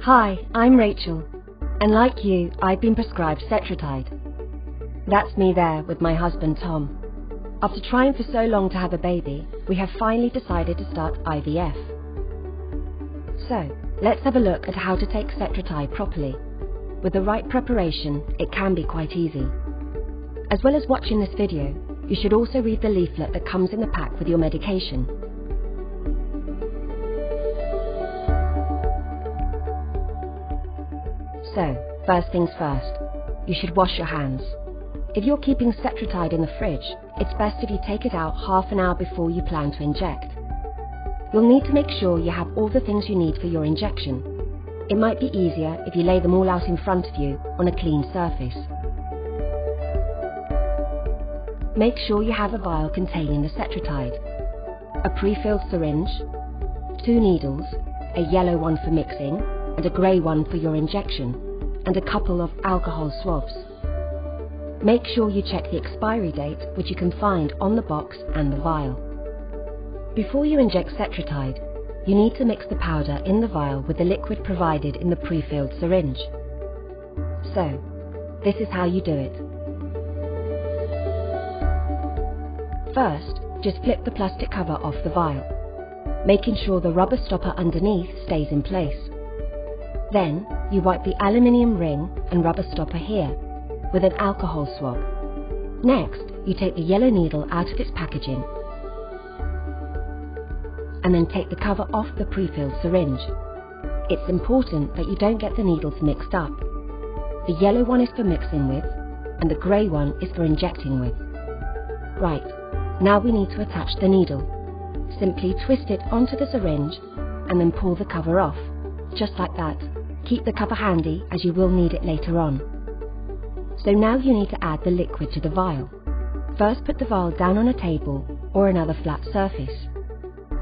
Hi, I'm Rachel, and like you, I've been prescribed Cetrotide. That's me there with my husband Tom. After trying for so long to have a baby, we have finally decided to start IVF. So, let's have a look at how to take Cetrotide properly. With the right preparation, it can be quite easy. As well as watching this video, you should also read the leaflet that comes in the pack with your medication. So, first things first, you should wash your hands. If you're keeping Cetrotide in the fridge, it's best if you take it out half an hour before you plan to inject. You'll need to make sure you have all the things you need for your injection. It might be easier if you lay them all out in front of you on a clean surface. Make sure you have a vial containing the Cetrotide, a pre-filled syringe, 2 needles, a yellow one for mixing and a grey one for your injection, and a couple of alcohol swabs. Make sure you check the expiry date, which you can find on the box and the vial. Before you inject Cetrotide, you need to mix the powder in the vial with the liquid provided in the pre-filled syringe. So, this is how you do it. First, just flip the plastic cover off the vial, making sure the rubber stopper underneath stays in place. Then, you wipe the aluminium ring and rubber stopper here with an alcohol swab. Next, you take the yellow needle out of its packaging and then take the cover off the pre-filled syringe. It's important that you don't get the needles mixed up. The yellow one is for mixing with and the grey one is for injecting with. Right, now we need to attach the needle. Simply twist it onto the syringe and then pull the cover off, just like that. Keep the cover handy as you will need it later on. So now you need to add the liquid to the vial. First put the vial down on a table or another flat surface.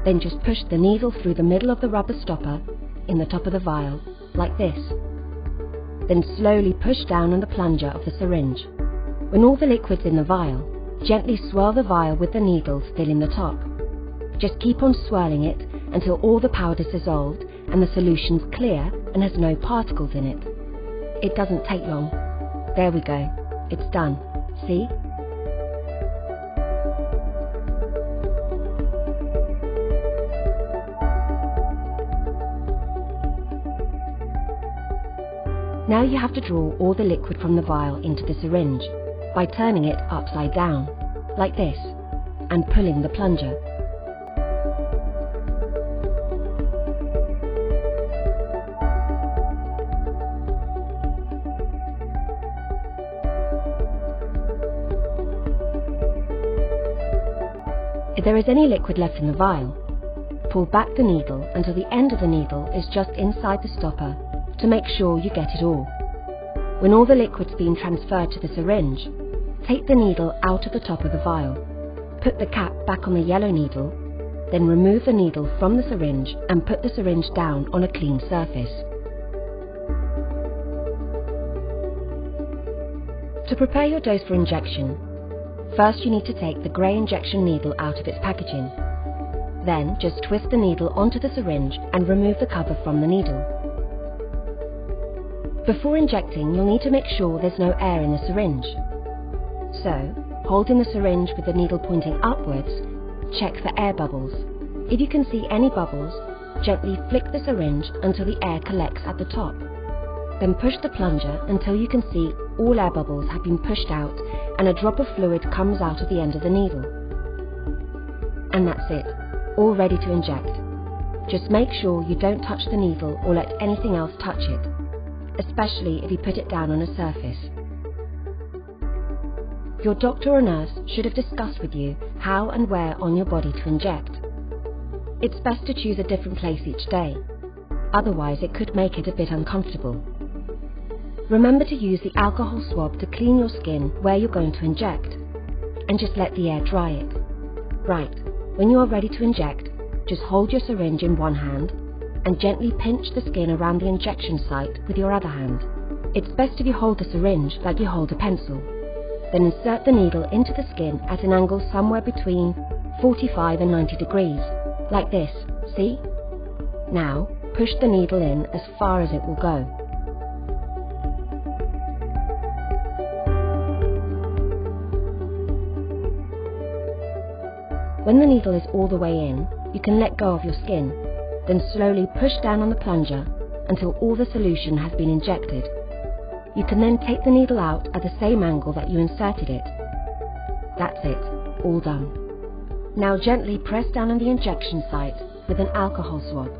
Then just push the needle through the middle of the rubber stopper in the top of the vial, like this. Then slowly push down on the plunger of the syringe. When all the liquid's in the vial, gently swirl the vial with the needles filling the top. Just keep on swirling it until all the powder's dissolved and the solution's clear and has no particles in it. It doesn't take long. There we go. It's done. See? Now you have to draw all the liquid from the vial into the syringe by turning it upside down, like this, and pulling the plunger. If there is any liquid left in the vial, pull back the needle until the end of the needle is just inside the stopper to make sure you get it all. When all the liquid's been transferred to the syringe, take the needle out of the top of the vial, put the cap back on the yellow needle, then remove the needle from the syringe and put the syringe down on a clean surface. To prepare your dose for injection, first you need to take the grey injection needle out of its packaging. Then just twist the needle onto the syringe and remove the cover from the needle. Before injecting, you'll need to make sure there's no air in the syringe. So, holding the syringe with the needle pointing upwards, check for air bubbles. If you can see any bubbles, gently flick the syringe until the air collects at the top. Then push the plunger until you can see all air bubbles have been pushed out and a drop of fluid comes out of the end of the needle. And that's it, all ready to inject. Just make sure you don't touch the needle or let anything else touch it, especially if you put it down on a surface. Your doctor or nurse should have discussed with you how and where on your body to inject. It's best to choose a different place each day, otherwise it could make it a bit uncomfortable. Remember to use the alcohol swab to clean your skin where you're going to inject, and just let the air dry it. Right, when you are ready to inject, just hold your syringe in one hand and gently pinch the skin around the injection site with your other hand. It's best if you hold the syringe like you hold a pencil. Then insert the needle into the skin at an angle somewhere between 45 and 90 degrees, like this, see? Now, push the needle in as far as it will go. When the needle is all the way in, you can let go of your skin, then slowly push down on the plunger until all the solution has been injected. You can then take the needle out at the same angle that you inserted it. That's it, all done. Now gently press down on the injection site with an alcohol swab.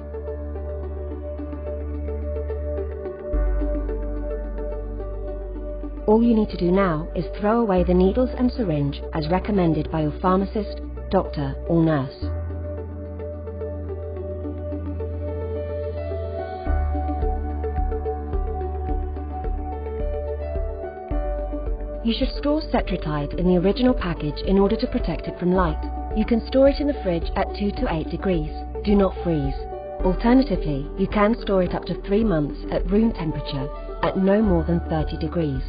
All you need to do now is throw away the needles and syringe as recommended by your pharmacist, doctor or nurse. You should store Cetrotide in the original package in order to protect it from light. You can store it in the fridge at 2 to 8 degrees. Do not freeze. Alternatively, you can store it up to 3 months at room temperature at no more than 30 degrees.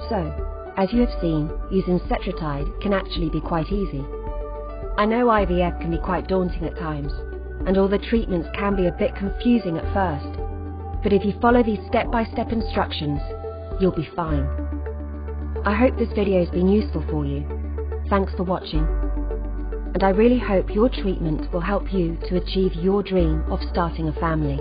So, as you have seen, using Cetrotide can actually be quite easy. I know IVF can be quite daunting at times, and all the treatments can be a bit confusing at first, but if you follow these step-by-step instructions, you'll be fine. I hope this video has been useful for you. Thanks for watching, and I really hope your treatment will help you to achieve your dream of starting a family.